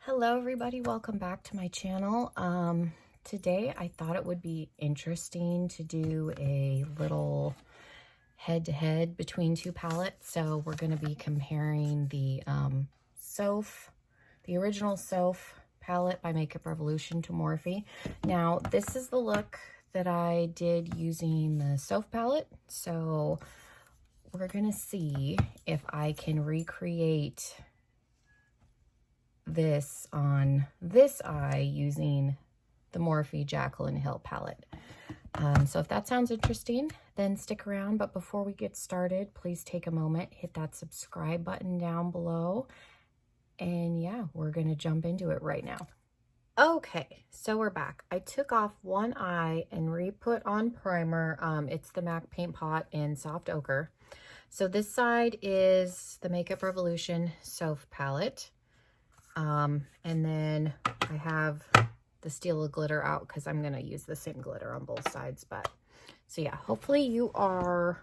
Hello everybody, welcome back to my channel. Today I thought it would be interesting to do a little head-to-head between two palettes. So we're going to be comparing the Soph, the original Soph palette by Makeup Revolution to Morphe. Now this is the look that I did using the Soph palette. So we're going to see if I can recreate this on this eye using the Morphe Jaclyn Hill palette. So if that sounds interesting, then stick around. But before we get started, please take a moment, hit that subscribe button down below. And yeah, we're going to jump into it right now. Okay, so we're back. I took off one eye and re-put on primer. It's the MAC Paint Pot in Soft Ochre. So this side is the Makeup Revolution Soph palette. And then I have the Steel of Glitter out because I'm going to use the same glitter on both sides. But so yeah, hopefully you are,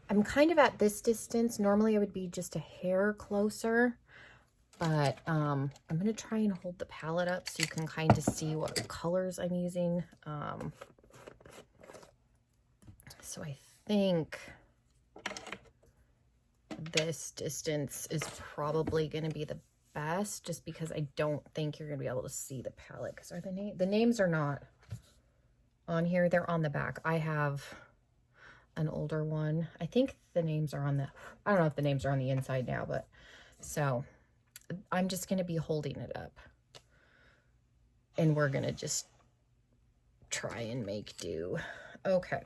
I'm kind of at this distance. Normally I would be just a hair closer, but I'm going to try and hold the palette up so you can kind of see what colors I'm using. So I think this distance is probably going to be the best, just because I don't think you're gonna be able to see the palette because the names are not on here, they're on the back. I have an older one. I think the names are on the, I don't know if the names are on the inside now, but so I'm just gonna be holding it up and we're gonna just try and make do. Okay,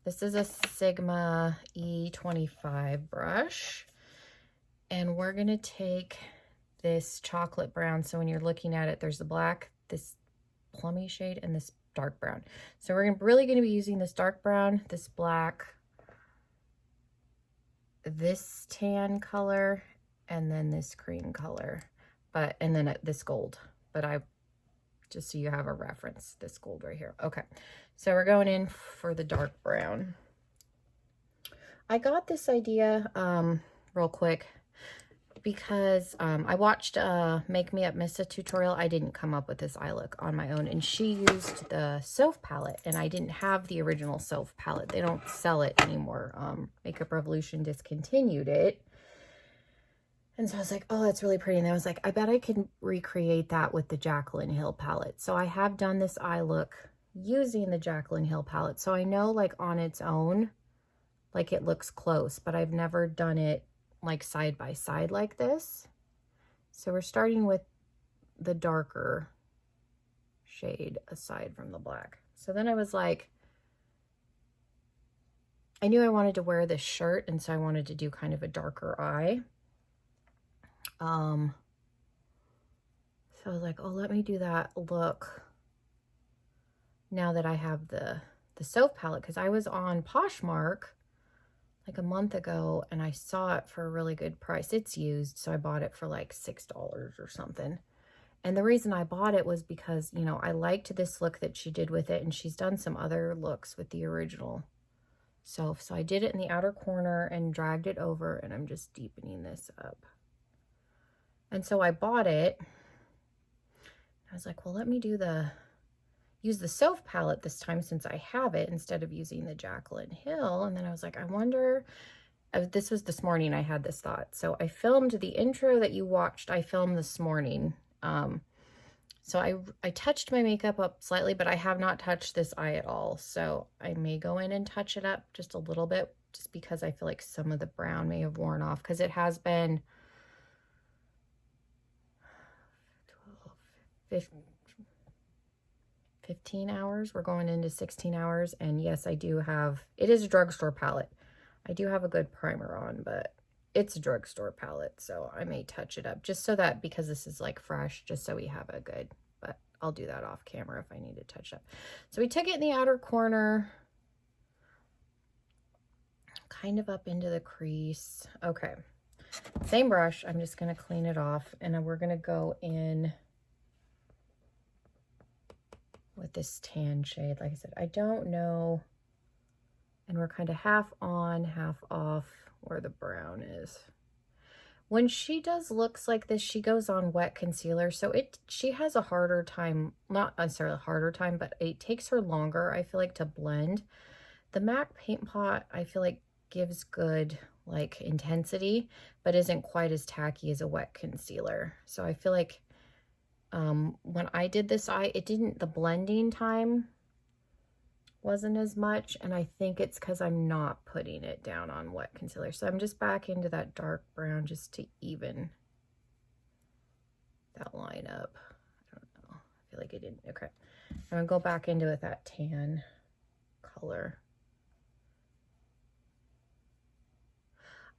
this is a Sigma E25 brush. And we're going to take this chocolate brown. So when you're looking at it, there's the black, this plummy shade, and this dark brown. So we're really going to be using this dark brown, this black, this tan color, and then this cream color. And then this gold. But just so you have a reference, this gold right here. Okay, so we're going in for the dark brown. I got this idea real quick because I watched a Make Me Up Missa tutorial. I didn't come up with this eye look on my own, and she used the Soph palette, and I didn't have the original Soph palette. They don't sell it anymore. Makeup Revolution discontinued it. And so I was like, oh, that's really pretty. And I was like, I bet I can recreate that with the Jaclyn Hill palette. So I have done this eye look using the Jaclyn Hill palette. So I know, like, on its own, like, it looks close, but I've never done it like side by side like this. So we're starting with the darker shade aside from the black. So then I was like, I knew I wanted to wear this shirt, and so I wanted to do kind of a darker eye. So I was like, oh, let me do that look now that I have the Soph palette, because I was on Poshmark like a month ago and I saw it for a really good price. It's used, so I bought it for like $6 or something. And the reason I bought it was because, you know, I liked this look that she did with it, and she's done some other looks with the original Soph. So I did it in the outer corner and dragged it over, and I'm just deepening this up. And so I bought it. I was like, well, let me use the Soph palette this time since I have it, instead of using the Jaclyn Hill. And then I was like, I wonder, this was this morning I had this thought. So I filmed the intro that you watched, I filmed this morning. So I touched my makeup up slightly, but I have not touched this eye at all. So I may go in and touch it up just a little bit, just because I feel like some of the brown may have worn off, because it has been 15 hours. We're going into 16 hours. And yes, I do have, it is a drugstore palette. I do have a good primer on, but it's a drugstore palette. So I may touch it up just so that, because this is like fresh, just so we have a good, but I'll do that off camera if I need to touch up. So we took it in the outer corner, kind of up into the crease. Okay. Same brush. I'm just going to clean it off, and then we're going to go in with this tan shade. Like I said, I don't know, and we're kind of half on, half off where the brown is. When she does looks like this, she goes on wet concealer, so she has a harder time, not necessarily a harder time, but it takes her longer, I feel like, to blend. The MAC Paint Pot, I feel like, gives good, like, intensity, but isn't quite as tacky as a wet concealer. So I feel like when I did this eye, the blending time wasn't as much, and I think it's because I'm not putting it down on wet concealer. So I'm just back into that dark brown just to even that line up. I don't know. I feel like I didn't. Okay. I'm going to go back into it, that tan color.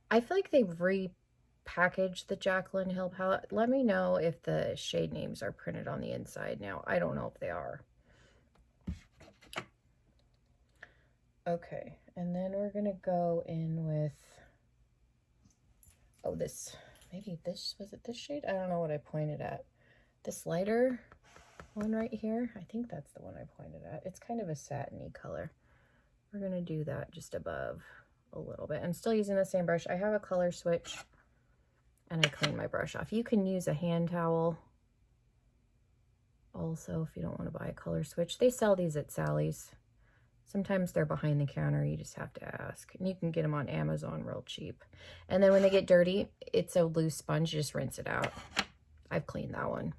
I feel like they repackaged the Jaclyn Hill palette. Let me know if the shade names are printed on the inside now. I don't know if they are. Okay, and then we're gonna go in with, oh, maybe this, was it this shade? I don't know what I pointed at. This lighter one right here, I think that's the one I pointed at. It's kind of a satiny color. We're gonna do that just above a little bit. I'm still using the same brush. I have a color switch, and I clean my brush off. You can use a hand towel also if you don't want to buy a color switch. They sell these at Sally's. Sometimes they're behind the counter, you just have to ask. And you can get them on Amazon real cheap. And then when they get dirty, it's a loose sponge, just rinse it out. I've cleaned that one.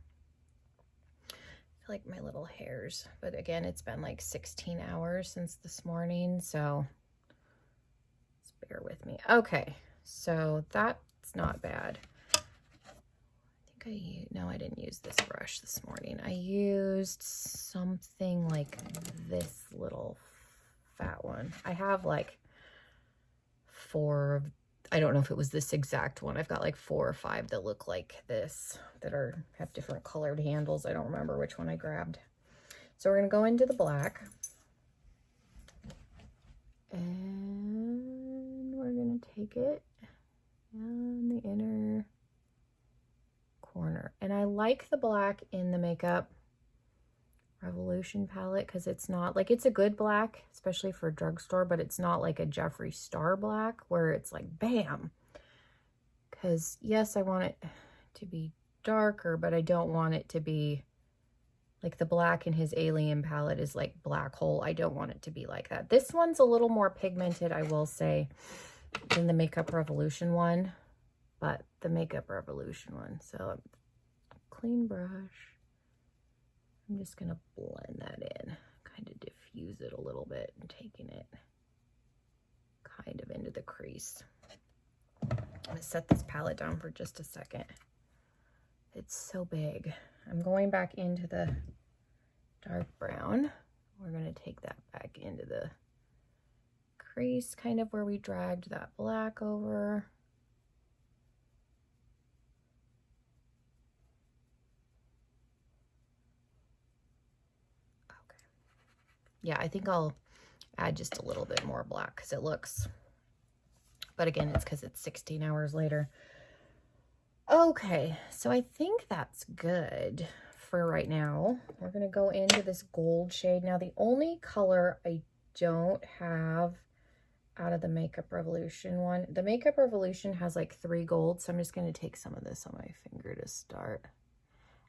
I feel like my little hairs, but again, it's been like 16 hours since this morning, so just bear with me. Okay, so that's not bad. No, I didn't use this brush this morning. I used something like this little fat one. I have like 4, I don't know if it was this exact one. I've got like 4 or 5 that look like this, that have different colored handles. I don't remember which one I grabbed. So we're gonna go into the black, and we're gonna take it down the inner corner. And I like the black in the Makeup Revolution palette because it's not like, it's a good black, especially for a drugstore, but it's not like a Jeffree Star black where it's like bam. Because yes, I want it to be darker, but I don't want it to be like the black in his Alien palette is like black hole. I don't want it to be like that. This one's a little more pigmented, I will say, than the Makeup Revolution one, but the Makeup Revolution one. So clean brush. I'm just gonna blend that in, kind of diffuse it a little bit and taking it kind of into the crease. I'm gonna set this palette down for just a second. It's so big. I'm going back into the dark brown. We're gonna take that back into the crease, kind of where we dragged that black over. Yeah, I think I'll add just a little bit more black because it looks, but again, it's because it's 16 hours later. Okay, so I think that's good for right now. We're going to go into this gold shade. Now, the only color I don't have out of the Makeup Revolution one, the Makeup Revolution has like 3 golds, so I'm just going to take some of this on my finger to start.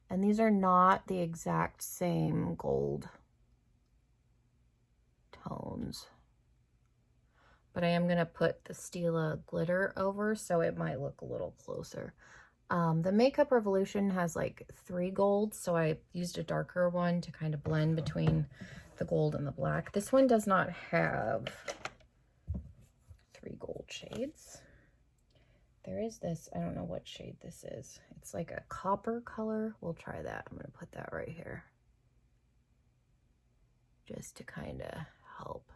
And these are not the exact same gold tones, but I am going to put the Stila glitter over, so it might look a little closer. The Makeup Revolution has like 3 golds, so I used a darker one to kind of blend between the gold and the black. This one does not have 3 gold shades. There is this, I don't know what shade this is. It's like a copper color. We'll try that. I'm going to put that right here just to kind of help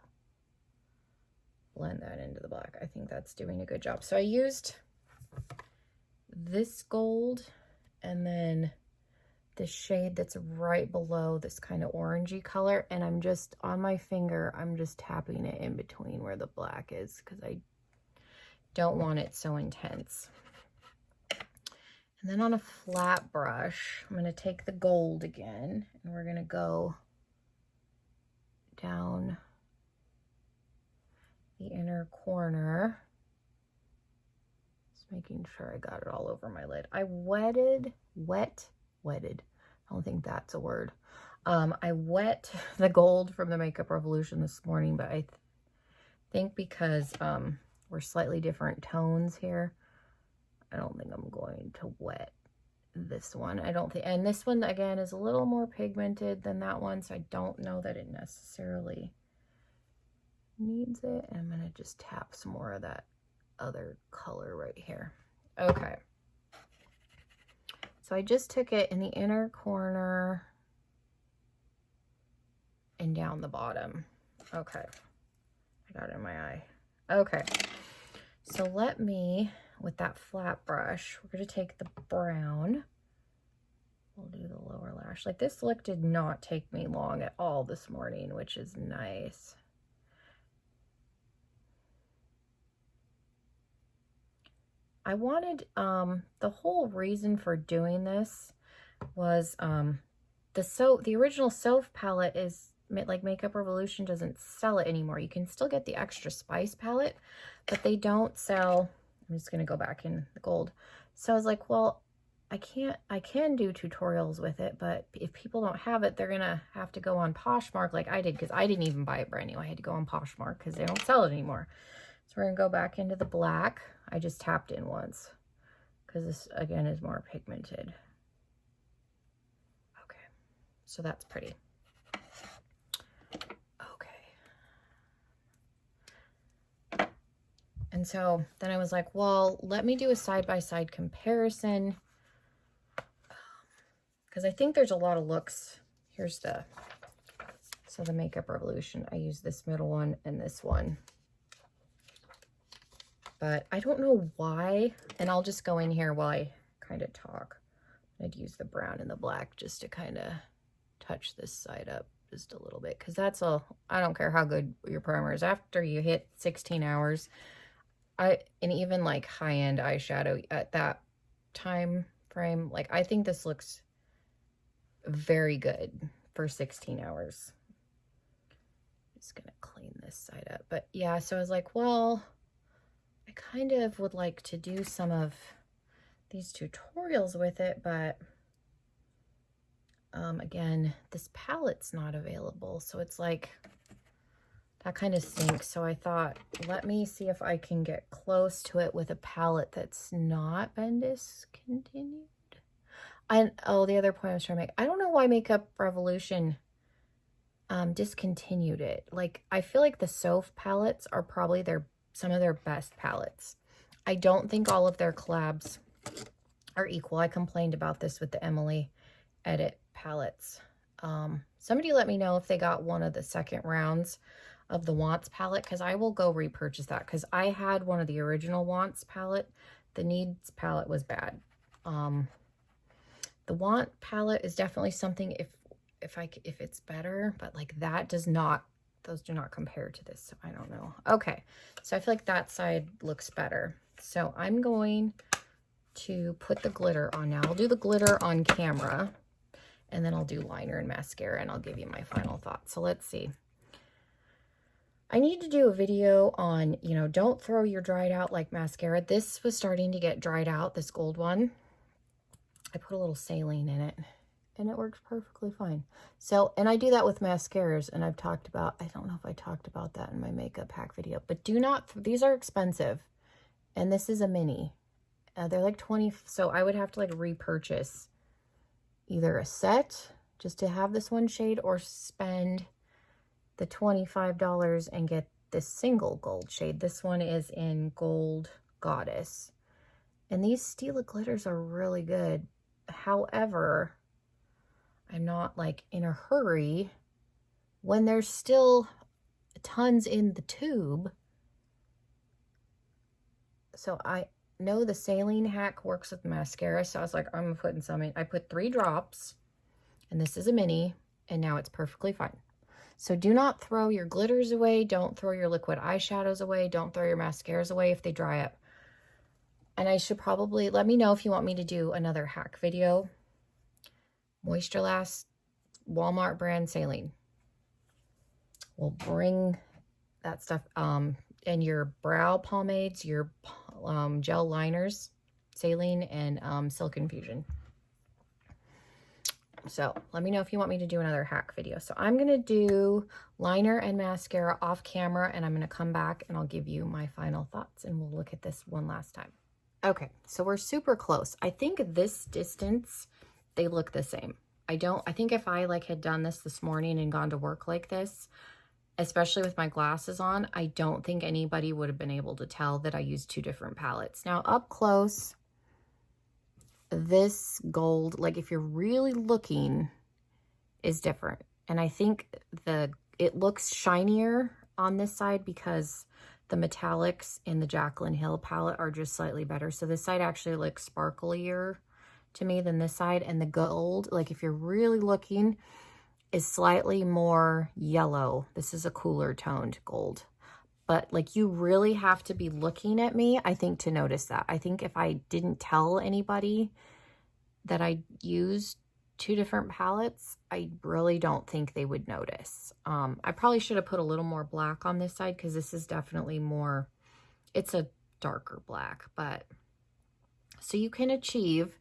blend that into the black. I think that's doing a good job. So I used this gold and then the shade that's right below this kind of orangey color, and I'm just on my finger, I'm just tapping it in between where the black is because I don't want it so intense. And then on a flat brush, I'm going to take the gold again, and we're going to go down the inner corner. Just making sure I got it all over my lid. I wetted. I don't think that's a word. I wet the gold from the Makeup Revolution this morning, but I think because we're slightly different tones here, I don't think I'm going to wet this one. I don't think, and this one again is a little more pigmented than that one, so I don't know that it necessarily needs it. And I'm going to just tap some more of that other color right here. Okay. So I just took it in the inner corner and down the bottom. Okay. I got it in my eye. Okay. So let me, with that flat brush, we're going to take the brown. We'll do the lower lash. Like, this look did not take me long at all this morning, which is nice. I wanted, the whole reason for doing this was, the original Soph palette is, like, Makeup Revolution doesn't sell it anymore. You can still get the Extra Spice palette, but they don't sell, I'm just going to go back in the gold. So I was like, well, I can do tutorials with it, but if people don't have it, they're going to have to go on Poshmark like I did, because I didn't even buy it brand new. I had to go on Poshmark because they don't sell it anymore. So we're going to go back into the black. I just tapped in once because this, again, is more pigmented. Okay, so that's pretty. Okay. And so then I was like, well, let me do a side-by-side comparison because I think there's a lot of looks. Here's the Makeup Revolution. I use this middle one and this one. But I don't know why, and I'll just go in here while I kind of talk. I'd use the brown and the black just to kind of touch this side up just a little bit, because that's I don't care how good your primer is. After you hit 16 hours, and even like high-end eyeshadow at that time frame, like, I think this looks very good for 16 hours. Just gonna clean this side up. But yeah, so I was like, well, I kind of would like to do some of these tutorials with it, but again, this palette's not available, so it's like, that kind of stinks. So I thought, let me see if I can get close to it with a palette that's not been discontinued. Oh, the other point I was trying to make, I don't know why Makeup Revolution discontinued it. Like, I feel like the Soph palettes are probably some of their best palettes. I don't think all of their collabs are equal. I complained about this with the Emily Edit palettes. Somebody let me know if they got one of the second rounds of the Wants palette, because I will go repurchase that, because I had one of the original Wants palette. The Needs palette was bad. The Want palette is definitely something if it's better, but like, that does not, those do not compare to this, so I don't know. Okay, so I feel like that side looks better. So I'm going to put the glitter on now. I'll do the glitter on camera, and then I'll do liner and mascara, and I'll give you my final thoughts. So let's see. I need to do a video on, you know, don't throw your dried out like mascara. This was starting to get dried out, this gold one. I put a little saline in it, and it works perfectly fine. So, and I do that with mascaras, and I've talked about, I don't know if I talked about that in my makeup hack video, but do not, these are expensive, and this is a mini. They're like 20, so I would have to like repurchase either a set just to have this one shade, or spend the $25 and get this single gold shade. This one is in Gold Goddess, and these Stila glitters are really good. However, I'm not like in a hurry when there's still tons in the tube. So I know the saline hack works with mascara, so I was like, I'm putting some in. I put 3 drops, and this is a mini, and now it's perfectly fine. So do not throw your glitters away. Don't throw your liquid eyeshadows away. Don't throw your mascaras away if they dry up. And I should probably, let me know if you want me to do another hack video. Moisture Last Walmart brand saline. We'll bring that stuff. And your brow pomades, your gel liners, Saline and Silk Infusion. So let me know if you want me to do another hack video. So I'm going to do liner and mascara off camera, and I'm going to come back and I'll give you my final thoughts, and we'll look at this one last time. Okay, so we're super close. I think this distance, they look the same. I think if I like had done this morning and gone to work like this, especially with my glasses on, I don't think anybody would have been able to tell that I used two different palettes. Now up close, this gold, like if you're really looking, is different. And I think it looks shinier on this side because the metallics in the Jaclyn Hill palette are just slightly better. So this side actually looks sparklier to me than this side. And the gold, like if you're really looking, is slightly more yellow. This is a cooler toned gold. But like you really have to be looking at me, I think, to notice that. I think if I didn't tell anybody that I used two different palettes, I really don't think they would notice. I probably should have put a little more black on this side because this is definitely more, it's a darker black. But so you can achieve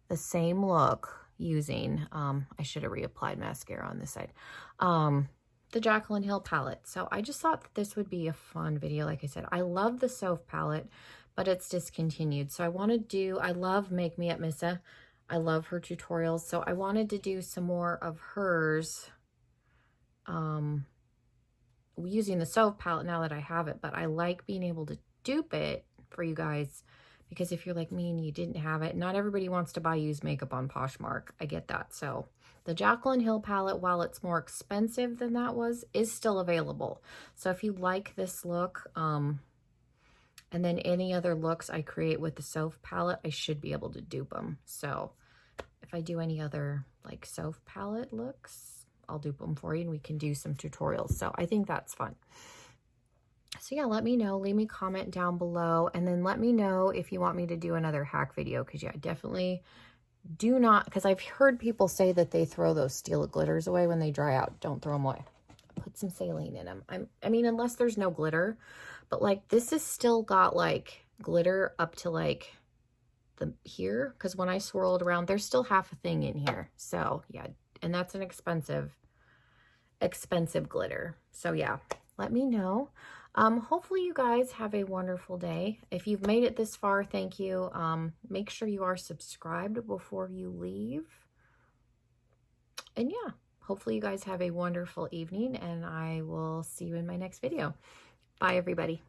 the same look using, I should have reapplied mascara on this side, the Jaclyn Hill palette. So I just thought that this would be a fun video. Like I said, I love the Soph palette, but it's discontinued. So I love Make Me Up Missa. I love her tutorials. So I wanted to do some more of hers using the Soph palette now that I have it, but I like being able to dupe it for you guys, because if you're like me and you didn't have it, not everybody wants to buy used makeup on Poshmark. I get that. So the Jaclyn Hill palette, while it's more expensive than that was, is still available. So if you like this look, and then any other looks I create with the Soph palette, I should be able to dupe them. So if I do any other like Soph palette looks, I'll dupe them for you and we can do some tutorials. So I think that's fun. So yeah, let me know, leave me a comment down below, and then let me know if you want me to do another hack video, because yeah, definitely do not, because I've heard people say that they throw those steel glitters away when they dry out. Don't throw them away. Put some saline in them. I mean, unless there's no glitter, but like this has still got like glitter up to like here, because when I swirled around, there's still half a thing in here. So yeah, and that's an expensive glitter. So yeah, let me know. Hopefully you guys have a wonderful day. If you've made it this far, thank you. Make sure you are subscribed before you leave. And yeah, hopefully you guys have a wonderful evening, and I will see you in my next video. Bye, everybody.